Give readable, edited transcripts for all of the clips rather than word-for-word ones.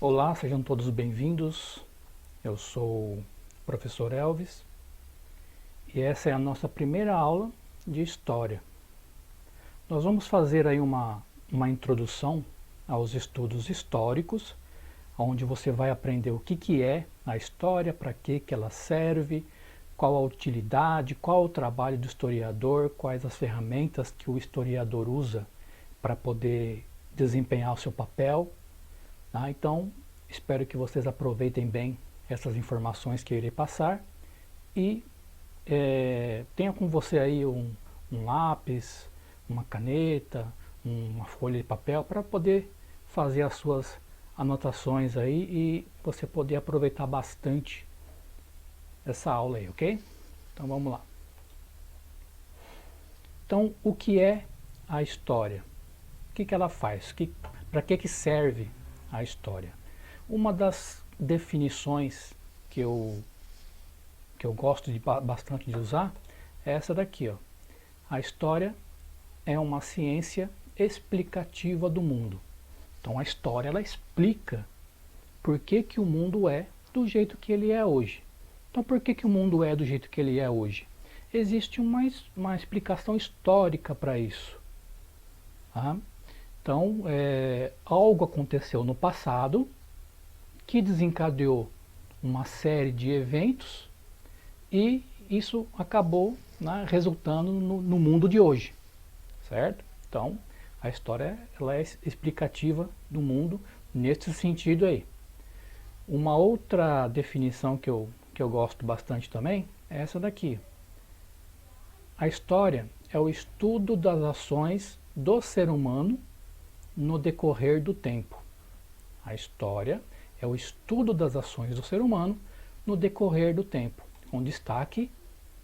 Olá, sejam todos bem-vindos. Eu sou o professor Elvis e essa é a nossa primeira aula de História. Nós vamos fazer aí uma introdução aos estudos históricos, onde você vai aprender o que é a história, para que ela serve, qual a utilidade, qual o trabalho do historiador, quais as ferramentas que o historiador usa para poder desempenhar o seu papel. Tá? Então, espero que vocês aproveitem bem essas informações que eu irei passar e tenha com você aí um lápis, uma caneta, uma folha de papel para poder fazer as suas anotações aí e você poder aproveitar bastante essa aula aí, ok? Então vamos lá. Então, o que é a história? O que ela faz? Para que serve a história? Uma das definições que eu gosto bastante de usar é essa daqui, ó. A história é uma ciência explicativa do mundo. Então a história ela explica por que o mundo é do jeito que ele é hoje. Então por que o mundo é do jeito que ele é hoje? Existe uma explicação histórica para isso. Tá? Então algo aconteceu no passado que desencadeou uma série de eventos e isso acabou, né, resultando no mundo de hoje, certo? Então, a história ela é explicativa do mundo nesse sentido aí. Uma outra definição que eu gosto bastante também é essa daqui. A história é o estudo das ações do ser humano no decorrer do tempo. A história é o estudo das ações do ser humano no decorrer do tempo, com destaque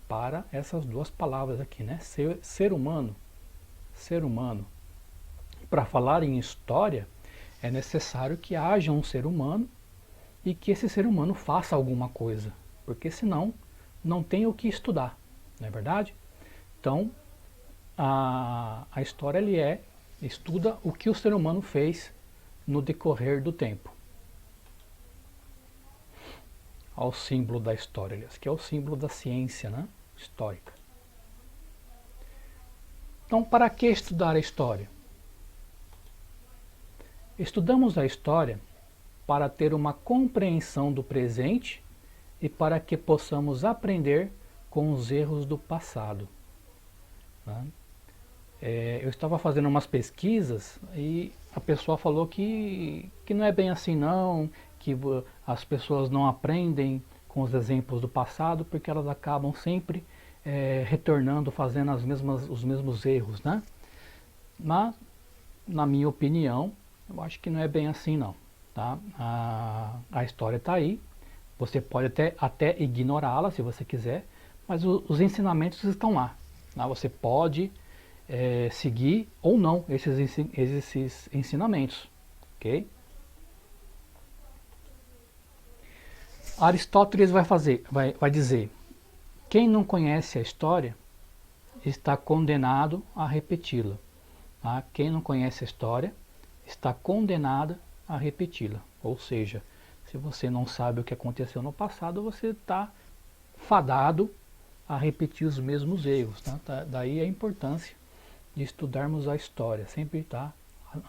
para essas duas palavras aqui, né? Ser humano. Ser humano. Para falar em história, é necessário que haja um ser humano e que esse ser humano faça alguma coisa, porque senão não tem o que estudar, não é verdade? Então, a história estuda o que o ser humano fez no decorrer do tempo. Ao símbolo da história, aliás, que é o símbolo da ciência, né, histórica. Então, para que estudar a história? Estudamos a história para ter uma compreensão do presente e para que possamos aprender com os erros do passado. Né? Eu estava fazendo umas pesquisas e a pessoa falou que não é bem assim não, que as pessoas não aprendem com os exemplos do passado porque elas acabam sempre retornando, fazendo os mesmos erros, né? Mas, na minha opinião, eu acho que não é bem assim não. Tá? A história está aí, você pode até ignorá-la se você quiser, mas os ensinamentos estão lá. Tá? Você pode seguir ou não esses ensinamentos, ok? Aristóteles vai dizer: quem não conhece a história está condenado a repeti-la. Tá? Quem não conhece a história está condenada a repeti-la. Ou seja, se você não sabe o que aconteceu no passado, você está fadado a repetir os mesmos erros. Tá? Daí a importância de estudarmos a história, sempre estar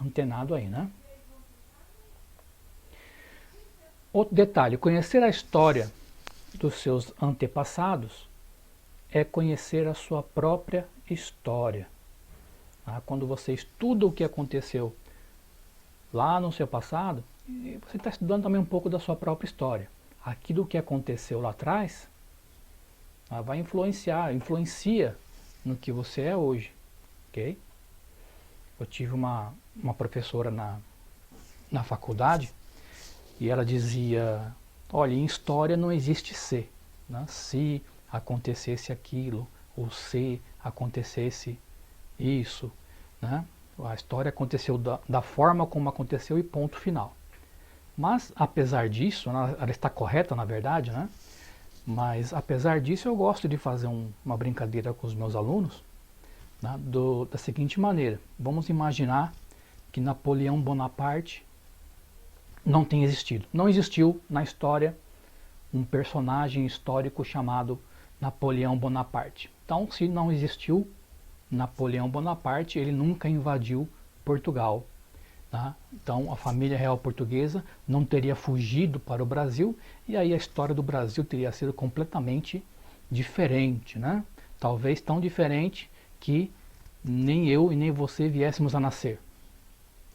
antenado aí, né? Outro detalhe, conhecer a história dos seus antepassados é conhecer a sua própria história. Tá? Quando você estuda o que aconteceu lá no seu passado, você está estudando também um pouco da sua própria história. Aquilo que aconteceu lá atrás vai influencia no que você é hoje. Okay? Eu tive uma professora na faculdade e ela dizia: olha, em história não existe se, né? Se acontecesse aquilo, ou se acontecesse isso, né? A história aconteceu da forma como aconteceu e ponto final. Mas, apesar disso, ela está correta na verdade, né? Mas, apesar disso, eu gosto de fazer uma brincadeira com os meus alunos, né? Da seguinte maneira: vamos imaginar que Napoleão Bonaparte não tem existido. Não existiu na história um personagem histórico chamado Napoleão Bonaparte. Então, se não existiu Napoleão Bonaparte, ele nunca invadiu Portugal. Tá? Então, a família real portuguesa não teria fugido para o Brasil, e aí a história do Brasil teria sido completamente diferente, né? Talvez tão diferente que nem eu e nem você viéssemos a nascer.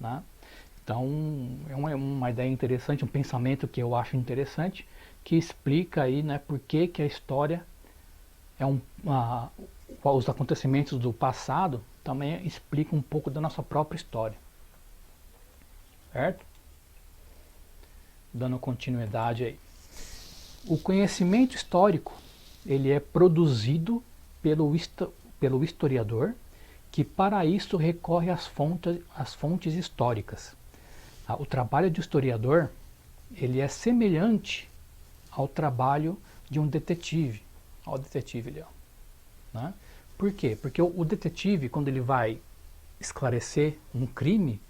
Né? Então, é uma ideia interessante, um pensamento que eu acho interessante, que explica aí, né, por que a história é os acontecimentos do passado também explicam um pouco da nossa própria história. Certo? Dando continuidade aí. O conhecimento histórico, ele é produzido pelo historiador, que para isso recorre às fontes históricas. O trabalho de historiador, ele é semelhante ao trabalho de um detetive. Olha o detetive ali, ó. Né? Por quê? Porque o detetive, quando ele vai esclarecer um crime,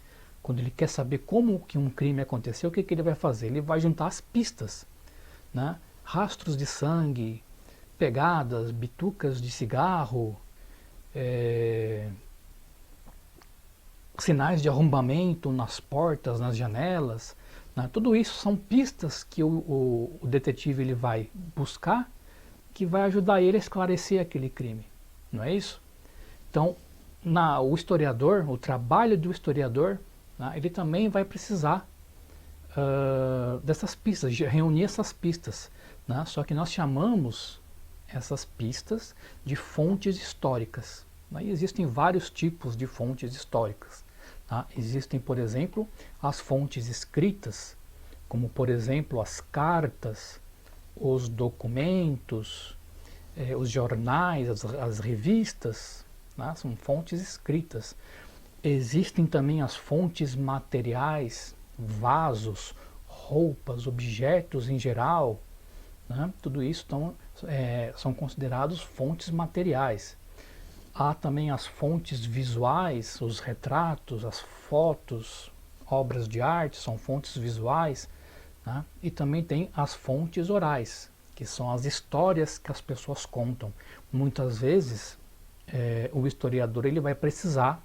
quando ele quer saber como que um crime aconteceu, o que ele vai fazer? Ele vai juntar as pistas, né? Rastros de sangue, pegadas, bitucas de cigarro, sinais de arrombamento nas portas, nas janelas, né? Tudo isso são pistas que o detetive ele vai buscar, que vai ajudar ele a esclarecer aquele crime, não é isso? Então, o historiador, o trabalho do historiador, né, ele também vai precisar dessas pistas, de reunir essas pistas, né? Só que nós chamamos essas pistas de fontes históricas. Né? E existem vários tipos de fontes históricas. Tá? Existem, por exemplo, as fontes escritas, como por exemplo as cartas, os documentos, os jornais, as revistas, né? São fontes escritas. Existem também as fontes materiais, vasos, roupas, objetos em geral, né? Tudo isso são considerados fontes materiais. Há também as fontes visuais, os retratos, as fotos, obras de arte, são fontes visuais, né? E também tem as fontes orais, que são as histórias que as pessoas contam. Muitas vezes o historiador ele vai precisar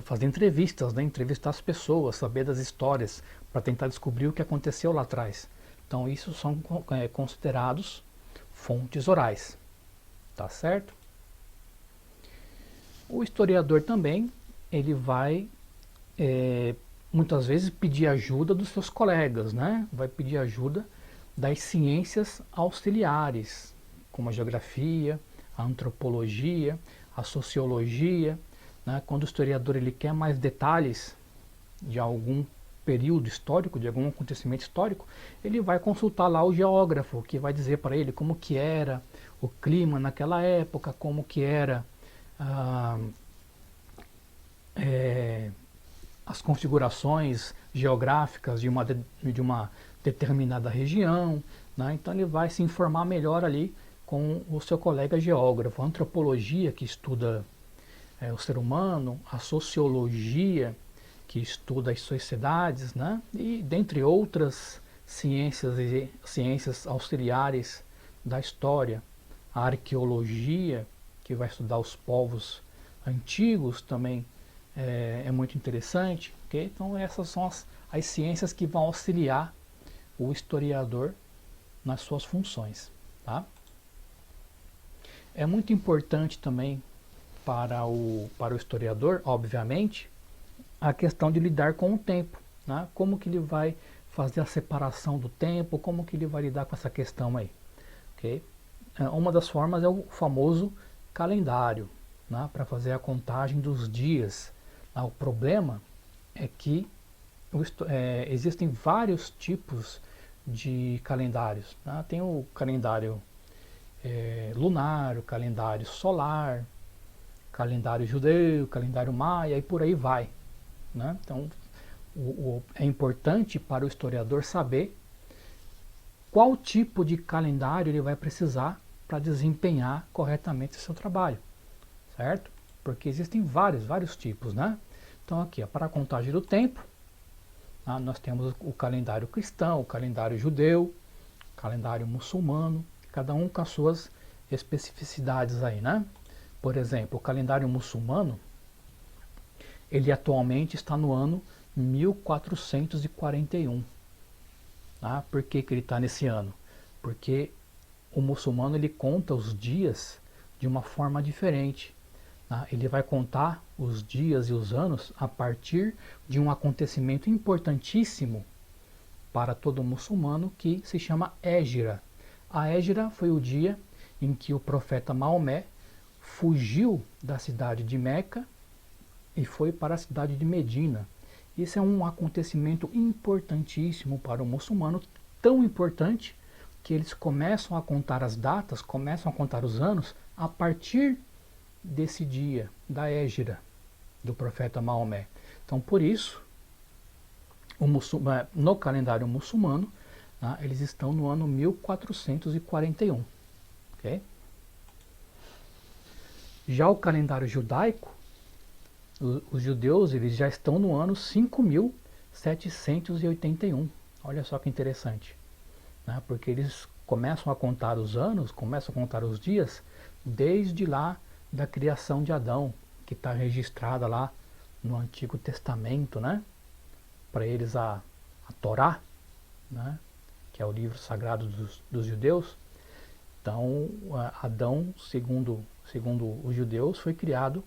fazer entrevistas, né? Entrevistar as pessoas, saber das histórias, para tentar descobrir o que aconteceu lá atrás. Então isso são considerados fontes orais, tá certo? O historiador também, ele vai muitas vezes pedir ajuda dos seus colegas, né? Vai pedir ajuda das ciências auxiliares, como a geografia, a antropologia, a sociologia, né? Quando o historiador ele quer mais detalhes de algum período histórico, de algum acontecimento histórico, ele vai consultar lá o geógrafo, que vai dizer para ele como que era o clima naquela época, como que era as configurações geográficas de uma determinada região, né? Então ele vai se informar melhor ali com o seu colega geógrafo. A antropologia, que estuda o ser humano, a sociologia, que estuda as sociedades, né? E dentre outras ciências auxiliares da história, a arqueologia, que vai estudar os povos antigos, também é muito interessante. Okay? Então essas são as ciências que vão auxiliar o historiador nas suas funções. Tá? É muito importante também para o historiador, obviamente, a questão de lidar com o tempo. Né? Como que ele vai fazer a separação do tempo, como que ele vai lidar com essa questão aí. Okay? Uma das formas é o famoso calendário, né? Para fazer a contagem dos dias. O problema é que existem vários tipos de calendários. Né? Tem o calendário lunar, o calendário solar, calendário judeu, calendário maia e por aí vai. Né? Então é importante para o historiador saber qual tipo de calendário ele vai precisar para desempenhar corretamente o seu trabalho, certo? Porque existem vários tipos, né? Então aqui, para a contagem do tempo, Nós temos o calendário cristão, o calendário judeu, o calendário muçulmano, cada um com as suas especificidades aí, né? Por exemplo, o calendário muçulmano, ele atualmente está no ano 1441. Por que ele está nesse ano? Porque o muçulmano ele conta os dias de uma forma diferente. Ele vai contar os dias e os anos a partir de um acontecimento importantíssimo para todo muçulmano que se chama Hégira. A Hégira foi o dia em que o profeta Maomé fugiu da cidade de Meca e foi para a cidade de Medina. Isso é um acontecimento importantíssimo para o muçulmano, tão importante que eles começam a contar as datas, começam a contar os anos a partir desse dia, da Hégira, do profeta Maomé. Então, por isso, no calendário muçulmano, eles estão no ano 1441. Okay? Já o calendário judaico, os judeus eles já estão no ano 5781. Olha só que interessante. Porque eles começam a contar os anos, começam a contar os dias, desde lá da criação de Adão, que está registrada lá no Antigo Testamento, né? Para eles a Torá, né? Que é o livro sagrado dos judeus. Então, Adão, segundo os judeus, foi criado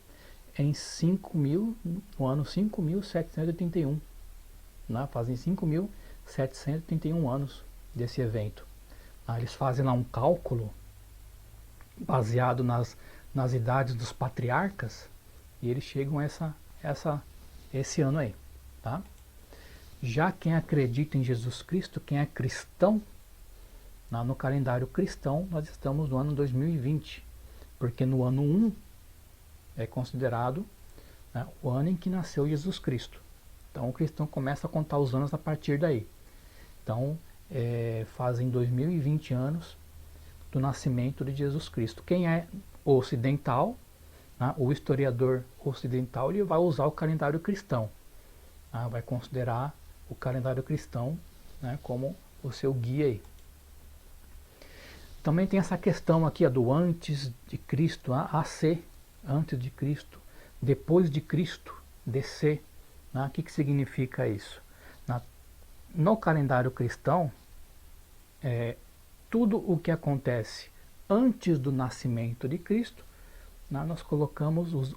no ano 5781. Fazem 5781 anos desse evento. Eles fazem lá um cálculo baseado nas idades dos patriarcas e eles chegam a esse ano aí. Tá? Já quem acredita em Jesus Cristo, quem é cristão, no calendário cristão nós estamos no ano 2020, porque no ano 1 é considerado o ano em que nasceu Jesus Cristo. Então o cristão começa a contar os anos a partir daí. Então fazem 2020 anos do nascimento de Jesus Cristo. Quem é ocidental, o historiador ocidental, ele vai usar o calendário cristão, vai considerar o calendário cristão como o seu guia aí. Também tem essa questão aqui do antes de Cristo, AC, antes de Cristo, depois de Cristo, DC. O que significa isso? No calendário cristão, tudo o que acontece antes do nascimento de Cristo, nós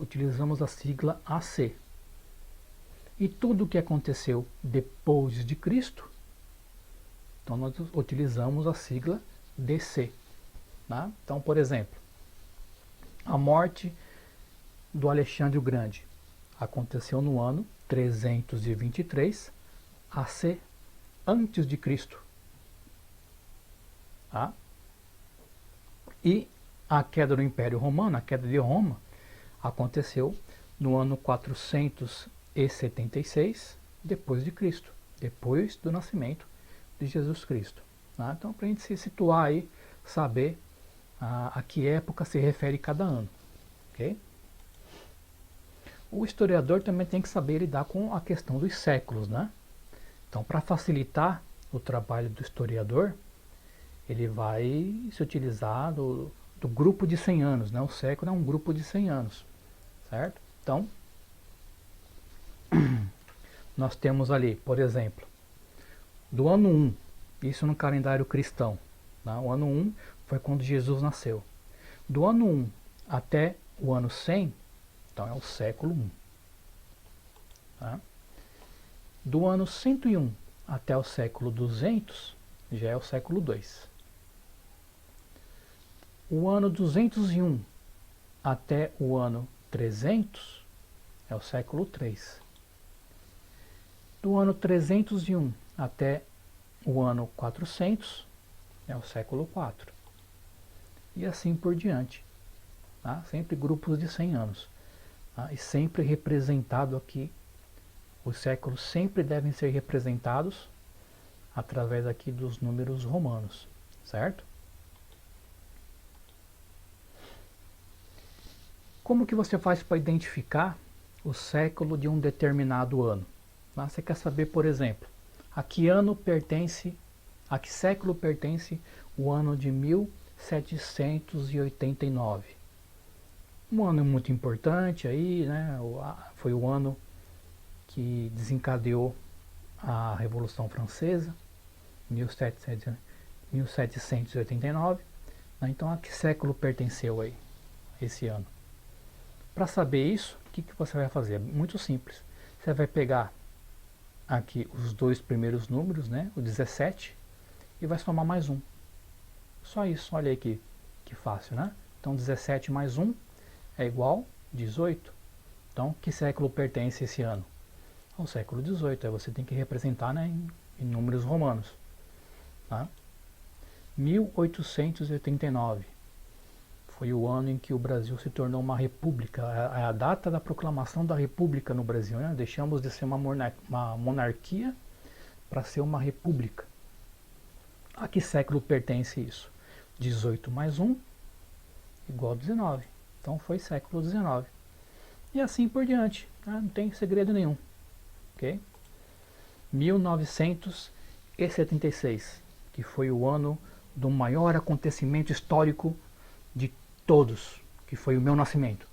utilizamos a sigla AC. E tudo o que aconteceu depois de Cristo, então nós utilizamos a sigla DC. Então, por exemplo, a morte do Alexandre o Grande aconteceu no ano 323 AC, antes de Cristo. E a queda do Império Romano, a queda de Roma, aconteceu no ano 476 depois de Cristo, depois do nascimento de Jesus Cristo. Então, para a gente se situar aí, saber a que época se refere cada ano. Okay? O historiador também tem que saber lidar com a questão dos séculos. Então, para facilitar o trabalho do historiador, ele vai se utilizar do grupo de 100 anos. O século é um grupo de 100 anos. Certo? Então, nós temos ali, por exemplo, do ano 1, isso no calendário cristão. O ano 1 foi quando Jesus nasceu. Do ano 1 até o ano 100, então é o século 1. Do ano 101 até o século 200, já é o século 2. O ano 201 até o ano 300 é o século 3. Do ano 301 até o ano 400 é o século 4. E assim por diante. Sempre grupos de 100 anos. E sempre representado aqui, os séculos sempre devem ser representados através aqui dos números romanos. Certo? Como que você faz para identificar o século de um determinado ano? Você quer saber, por exemplo, A que ano pertence, a que século pertence o ano de 1789? Um ano muito importante aí, né? Foi o ano que desencadeou a Revolução Francesa, 1789. Né? Então, a que século pertenceu aí esse ano? Para saber isso, o que você vai fazer? É muito simples. Você vai pegar aqui os dois primeiros números, né? O 17, e vai somar mais um. Só isso, olha aí que fácil, né? Então 17 mais 1 é igual 18. Então, que século pertence esse ano? Ao século XVIII. Aí você tem que representar, né, em números romanos. Tá? 1889 foi o ano em que o Brasil se tornou uma república. É a data da proclamação da república no Brasil. Né? Deixamos de ser uma monarquia para ser uma república. A que século pertence isso? 18 mais 1 igual a 19. Então foi século XIX. E assim por diante. Tá? Não tem segredo nenhum. Okay? 1976, que foi o ano do maior acontecimento histórico de todos, que foi o meu nascimento.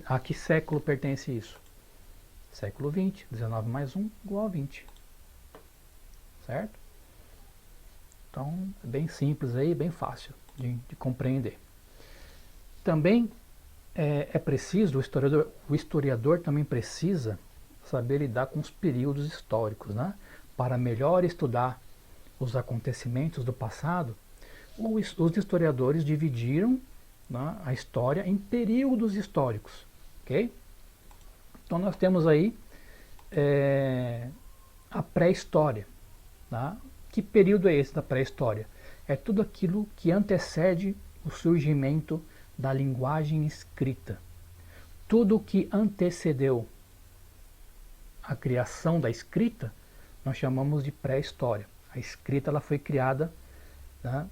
A que século pertence isso? Século XX, 19 mais 1 igual a 20. Certo? Então, é bem simples aí, bem fácil de compreender. Também é preciso, o historiador também precisa saber lidar com os períodos históricos, né? Para melhor estudar os acontecimentos do passado, os historiadores dividiram, né, a história em períodos históricos, ok? Então nós temos aí a pré-história. Tá? Que período é esse da pré-história? É tudo aquilo que antecede o surgimento da linguagem escrita. Tudo que antecedeu a criação da escrita, nós chamamos de pré-história. A escrita ela foi criada, né,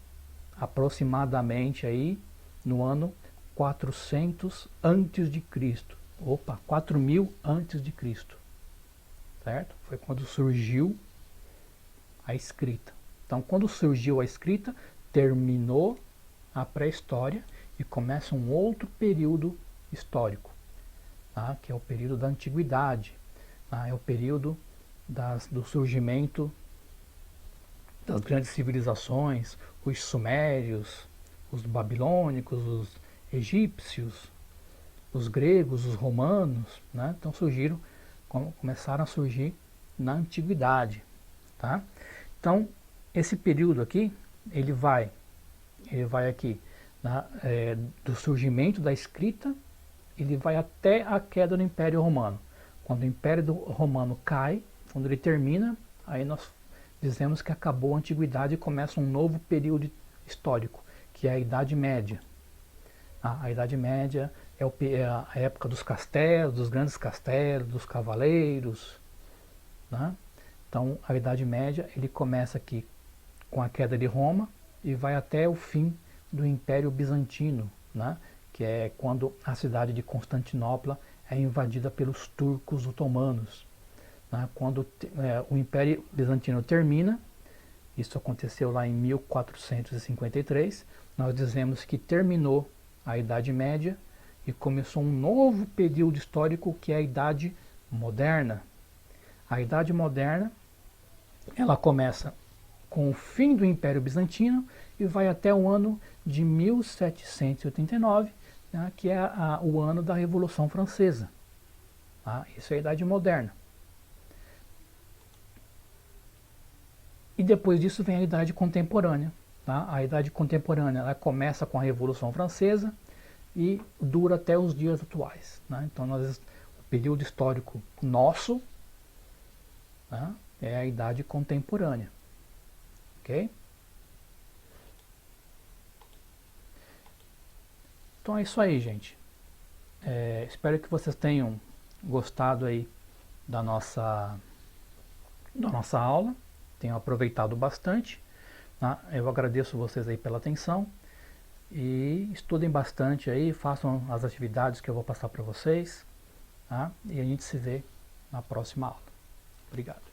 aproximadamente aí no ano 400 antes de Cristo. 4000 antes de Cristo. Certo? Foi quando surgiu a escrita. Então, quando surgiu a escrita, terminou a pré-história e começa um outro período histórico, tá? Que é o período da antiguidade. É o período do surgimento das grandes civilizações, os sumérios, os babilônicos, os egípcios, os gregos, os romanos, né? Então começaram a surgir na antiguidade, tá? Então esse período aqui ele vai aqui, né, do surgimento da escrita, ele vai até a queda do Império Romano. Quando o Império Romano cai, quando ele termina, aí nós dizemos que acabou a antiguidade e começa um novo período histórico, que é a Idade Média. A Idade Média é a época dos castelos, dos grandes castelos, dos cavaleiros. Né? Então a Idade Média ele começa aqui com a queda de Roma e vai até o fim do Império Bizantino, né? Que é quando a cidade de Constantinopla é invadida pelos turcos otomanos. Né? Quando o Império Bizantino termina, isso aconteceu lá em 1453, nós dizemos que terminou a Idade Média e começou um novo período histórico que é a Idade Moderna. A Idade Moderna ela começa com o fim do Império Bizantino e vai até o ano de 1789, né, que é o ano da Revolução Francesa. Tá? Isso é a Idade Moderna. E depois disso vem a Idade Contemporânea. Tá? A Idade Contemporânea ela começa com a Revolução Francesa e dura até os dias atuais. Né? Então o período histórico nosso, né, é a Idade Contemporânea. Ok? Então é isso aí, gente. Espero que vocês tenham gostado aí da nossa aula, tenham aproveitado bastante. Tá? Eu agradeço vocês aí pela atenção e estudem bastante aí, façam as atividades que eu vou passar para vocês, tá? E a gente se vê na próxima aula. Obrigado.